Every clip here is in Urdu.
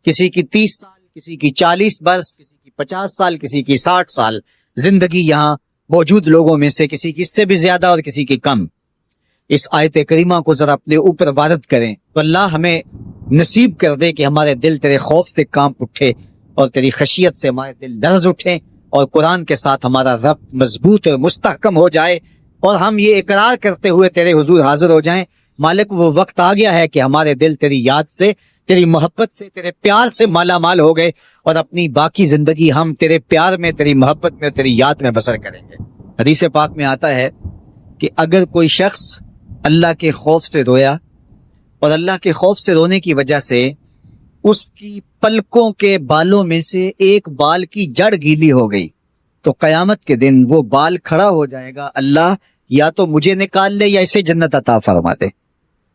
کسی کی 30 سال، کسی کی 40 برس، کسی کی 50 سال، کسی کی 60 سال زندگی یہاں موجود لوگوں میں سے کسی کی اس سے بھی زیادہ اور کسی کی کم۔ اس آیت کریمہ کو ذرا اپنے اوپر وارد کریں تو اللہ ہمیں نصیب کر دے کہ ہمارے دل تیرے خوف سے کانپ اٹھے اور تیری خشیت سے ہمارے دل لرز اٹھیں، اور قرآن کے ساتھ ہمارا ربط مضبوط اور مستحکم ہو جائے، اور ہم یہ اقرار کرتے ہوئے تیرے حضور حاضر ہو جائیں، مالک وہ وقت آ گیا ہے کہ ہمارے دل تیری یاد سے، تیری محبت سے، تیرے پیار سے مالا مال ہو گئے، اور اپنی باقی زندگی ہم تیرے پیار میں، تیری محبت میں، تیری یاد میں بسر کریں گے۔ حدیث پاک میں آتا ہے کہ اگر کوئی شخص اللہ کے خوف سے رویا اور اللہ کے خوف سے رونے کی وجہ سے اس کی پلکوں کے بالوں میں سے ایک بال کی جڑ گیلی ہو گئی تو قیامت کے دن وہ بال کھڑا ہو جائے گا، اللہ یا تو مجھے نکال لے یا اسے جنت عطا فرما دے۔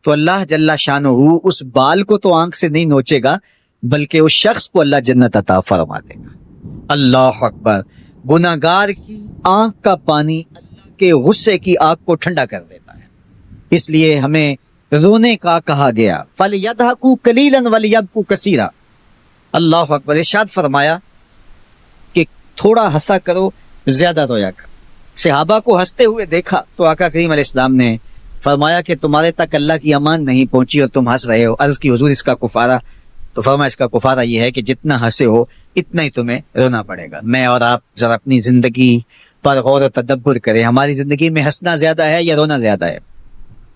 تو اللہ جل شانہ اس بال کو تو آنکھ سے نہیں نوچے گا، بلکہ اس شخص کو اللہ جنت عطا فرما دے گا۔ اللہ اکبر! گناہگار کی آنکھ کا پانی اللہ کے غصے کی آگ کو ٹھنڈا کر دیتا ہے، اس لیے ہمیں رونے کا کہا گیا۔ فَلْيَضْحَكُوا قَلِيلًا وَلْيَبْكُوا كَثِيرًا۔ اللہ اکبر! ارشاد فرمایا کہ تھوڑا ہنسا کرو، زیادہ رویا کرو۔ صحابہ کو ہنستے ہوئے دیکھا تو آقا کریم علیہ السلام نے فرمایا کہ تمہارے تک اللہ کی امان نہیں پہنچی اور تم ہنس رہے ہو۔ عرض کی حضور اس کا کفارہ؟ تو فرمایا اس کا کفارہ یہ ہے کہ جتنا ہنسے ہو اتنا ہی تمہیں رونا پڑے گا۔ میں اور آپ ذرا اپنی زندگی پر غور و تدبر کریں، ہماری زندگی میں ہنسنا زیادہ ہے یا رونا زیادہ ہے؟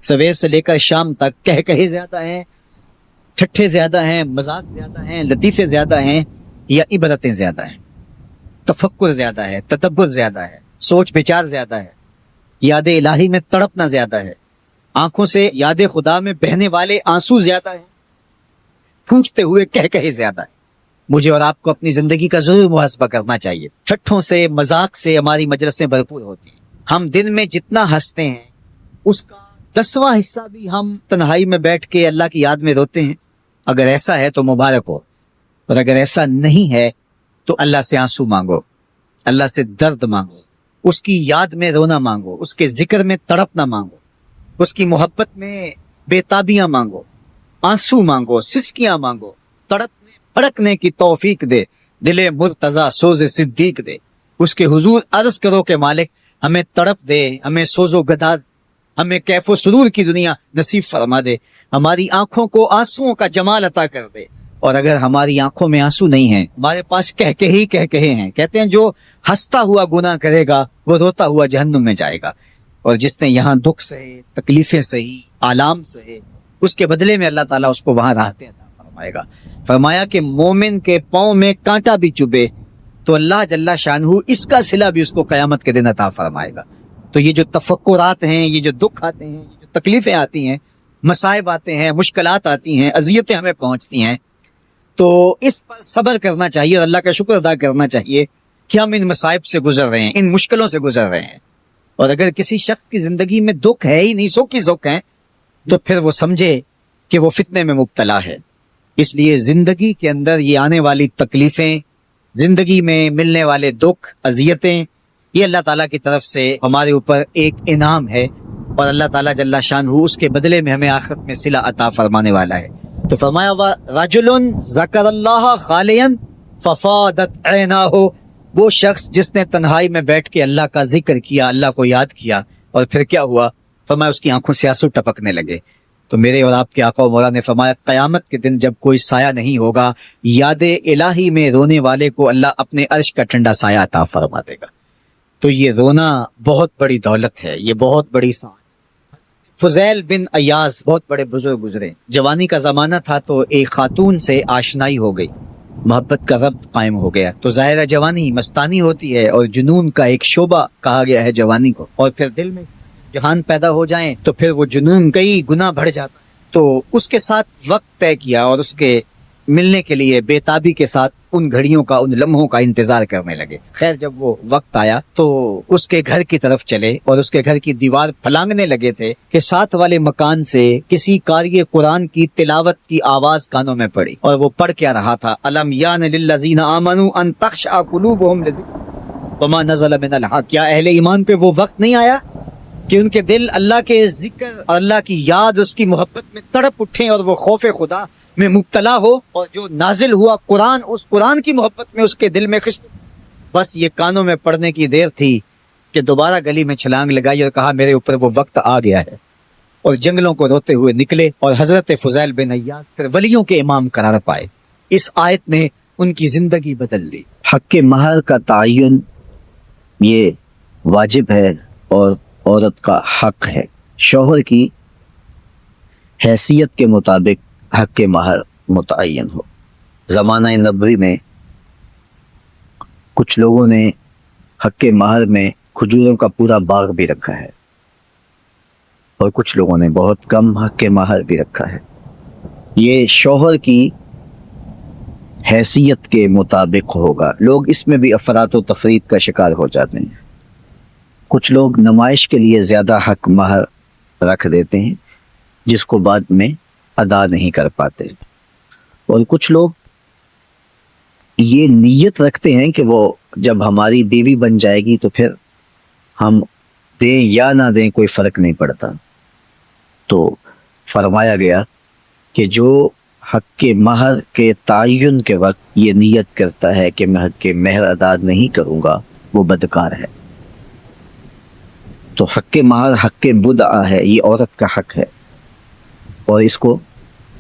سویر سے لے کر شام تک کہے زیادہ ہیں، ٹھٹھے زیادہ ہیں، مذاق زیادہ ہیں، لطیفے زیادہ ہیں، یا عبرتیں زیادہ ہیں؟ تفکر زیادہ ہے، تدبر زیادہ ہے، سوچ بچار زیادہ ہے، یاد الہی میں تڑپنا زیادہ ہے، آنکھوں سے یاد خدا میں بہنے والے آنسو زیادہ ہیں، پھونکتے ہوئے کہے زیادہ ہے۔ مجھے اور آپ کو اپنی زندگی کا ضرور محاسبہ کرنا چاہیے۔ ٹھٹھوں سے، مذاق سے ہماری مجلسیں بھرپور ہوتی ہیں۔ ہم دن میں جتنا ہنستے ہیں اس کا 10واں حصہ بھی ہم تنہائی میں بیٹھ کے اللہ کی یاد میں روتے ہیں۔ اگر ایسا ہے تو مبارک ہو، اور اگر ایسا نہیں ہے تو اللہ سے آنسو مانگو، اللہ سے درد مانگو، اس کی یاد میں رونا مانگو، اس کے ذکر میں تڑپنا مانگو، اس کی محبت میں بے تابیاں مانگو، آنسو مانگو، سسکیاں مانگو، تڑپنے پھڑکنے کی توفیق دے، دل مرتضی سوز صدیق دے۔ اس کے حضور عرض کرو کہ مالک ہمیں تڑپ دے، ہمیں سوز و گداز، ہمیں کیف و سرور کی دنیا نصیب فرما دے، ہماری آنکھوں کو آنسوؤں کا جمال عطا کر دے۔ اور اگر ہماری آنکھوں میں آنسو نہیں ہیں، ہمارے پاس کہے ہیں، کہتے ہیں جو ہنستا ہوا گناہ کرے گا وہ روتا ہوا جہنم میں جائے گا، اور جس نے یہاں دکھ سہے، تکلیفیں سہی، آلام سہے، اس کے بدلے میں اللہ تعالیٰ اس کو وہاں راحتیں عطا فرمائے گا۔ فرمایا کہ مومن کے پاؤں میں کانٹا بھی چبھے تو اللہ جل شانہ اس کا صلہ بھی اس کو قیامت کے دن عطا فرمائے گا۔ تو یہ جو تفکرات ہیں، یہ جو دکھ آتے ہیں، یہ جو تکلیفیں آتی ہیں، مصائب آتے ہیں، مشکلات آتی ہیں، اذیتیں ہمیں پہنچتی ہیں، تو اس پر صبر کرنا چاہیے اور اللہ کا شکر ادا کرنا چاہیے کہ ہم ان مصائب سے گزر رہے ہیں، ان مشکلوں سے گزر رہے ہیں۔ اور اگر کسی شخص کی زندگی میں دکھ ہے ہی نہیں، سکھ ہی سکھ ہیں، تو پھر وہ سمجھے کہ وہ فتنے میں مبتلا ہے۔ اس لیے زندگی کے اندر یہ آنے والی تکلیفیں، زندگی میں ملنے والے دکھ، اذیتیں، یہ اللہ تعالیٰ کی طرف سے ہمارے اوپر ایک انعام ہے، اور اللہ تعالیٰ جل شانہ اس کے بدلے میں ہمیں آخرت میں صلہ عطا فرمانے والا ہے۔ تو فرمایا رجل ذکر اللہ خالیا ففاضت عیناہ، وہ شخص جس نے تنہائی میں بیٹھ کے اللہ کا ذکر کیا، اللہ کو یاد کیا، اور پھر کیا ہوا؟ فرمایا اس کی آنکھوں سے آنسو ٹپکنے لگے۔ تو میرے اور آپ کے آقا و مولا نے فرمایا قیامت کے دن جب کوئی سایہ نہیں ہوگا، یاد الہی میں رونے والے کو اللہ اپنے عرش کا ٹھنڈا سایہ عطا فرما دے گا۔ تو یہ رونا بہت بڑی دولت ہے، یہ بہت بڑی سعادت۔ فضیل بن ایاز بہت بڑے بزرگ گزرے، جوانی کا زمانہ تھا تو ایک خاتون سے آشنائی ہو گئی، محبت کا ربط قائم ہو گیا۔ تو ظاہرہ جوانی مستانی ہوتی ہے، اور جنون کا ایک شعبہ کہا گیا ہے جوانی کو، اور پھر دل میں جہان پیدا ہو جائیں تو پھر وہ جنون کئی گنا بڑھ جاتا ہے۔ تو اس کے ساتھ وقت طے کیا اور اس کے ملنے کے لیے بے تابی کے ساتھ ان گھڑیوں کا، ان لمحوں کا انتظار کرنے لگے۔ خیر جب وہ وقت آیا تو اس کے گھر کی طرف چلے اور اس کے گھر کی دیوار پھلانگنے لگے تھے کہ ساتھ والے مکان سے کسی قاری قرآن کی تلاوت کی آواز کانوں میں پڑی، اور وہ پڑھ کیا رہا تھا، الم یان للذین آمنوا ان تخشع قلوبهم لذکر وما نزل من الحق۔ کیا اہل ایمان پہ وہ وقت نہیں آیا کہ ان کے دل اللہ کے ذکر اور اللہ کی یاد، اس کی محبت میں تڑپ اٹھیں اور وہ خوف خدا میں مبتلا ہو اور جو نازل ہوا قرآن، اس قرآن کی محبت میں اس کے دل میں خوشبو، بس یہ کانوں میں پڑنے کی دیر تھی کہ دوبارہ گلی میں چھلانگ لگائی اور کہا میرے اوپر وہ وقت آ گیا ہے، اور جنگلوں کو روتے ہوئے نکلے اور حضرت فضیل بن عیاض پھر ولیوں کے امام قرار پائے۔ اس آیت نے ان کی زندگی بدل دی۔ حق مہر کا تعین یہ واجب ہے اور عورت کا حق ہے، شوہر کی حیثیت کے مطابق حق مہر متعین ہو۔ زمانہ نبوی میں کچھ لوگوں نے حق مہر میں کھجوروں کا پورا باغ بھی رکھا ہے، اور کچھ لوگوں نے بہت کم حق مہر بھی رکھا ہے۔ یہ شوہر کی حیثیت کے مطابق ہوگا۔ لوگ اس میں بھی افراط و تفریط کا شکار ہو جاتے ہیں۔ کچھ لوگ نمائش کے لیے زیادہ حق مہر رکھ دیتے ہیں جس کو بعد میں ادا نہیں کر پاتے، اور کچھ لوگ یہ نیت رکھتے ہیں کہ وہ جب ہماری بیوی بن جائے گی تو پھر ہم دیں یا نہ دیں کوئی فرق نہیں پڑتا۔ تو فرمایا گیا کہ جو حق کے مہر کے تعین کے وقت یہ نیت کرتا ہے کہ میں حق کے مہر ادا نہیں کروں گا، وہ بدکار ہے۔ تو حق مہر حق بدعہ ہے، یہ عورت کا حق ہے اور اس کو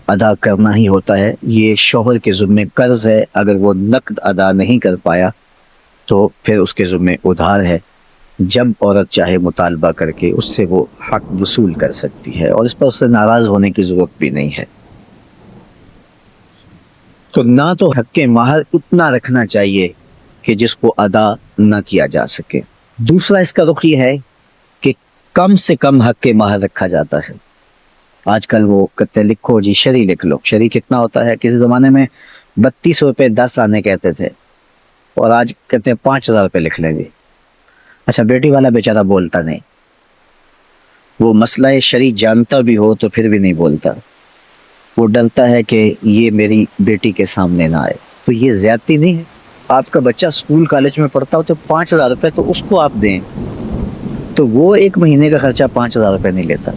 ادا کرنا ہی ہوتا ہے۔ یہ شوہر کے ذمہ قرض ہے، اگر وہ نقد ادا نہیں کر پایا تو پھر اس کے ذمہ ادھار ہے، جب عورت چاہے مطالبہ کر کے اس سے وہ حق وصول کر سکتی ہے، اور اس پر اس سے ناراض ہونے کی ضرورت بھی نہیں ہے۔ تو نہ تو حق مہر اتنا رکھنا چاہیے کہ جس کو ادا نہ کیا جا سکے، دوسرا اس کا رخ یہ ہے کہ کم سے کم حق مہر رکھا جاتا ہے۔ آج کل وہ کہتے لکھو جی شرعی لکھ لو، شرعی کتنا ہوتا ہے؟ کسی زمانے میں 3200 روپے 10 آنے کہتے تھے، اور آج کہتے ہیں 5000 روپے لکھ لیں گے۔ اچھا بیٹی والا بیچارہ بولتا نہیں، وہ مسئلہ شرعی جانتا بھی ہو تو پھر بھی نہیں بولتا، وہ ڈرتا ہے کہ یہ میری بیٹی کے سامنے نہ آئے۔ تو یہ زیادتی نہیں ہے؟ آپ کا بچہ اسکول کالج میں پڑھتا ہو تو 5000 روپے تو اس کو آپ دیں، تو وہ ایک مہینے کا خرچہ 5000 روپے نہیں لیتا۔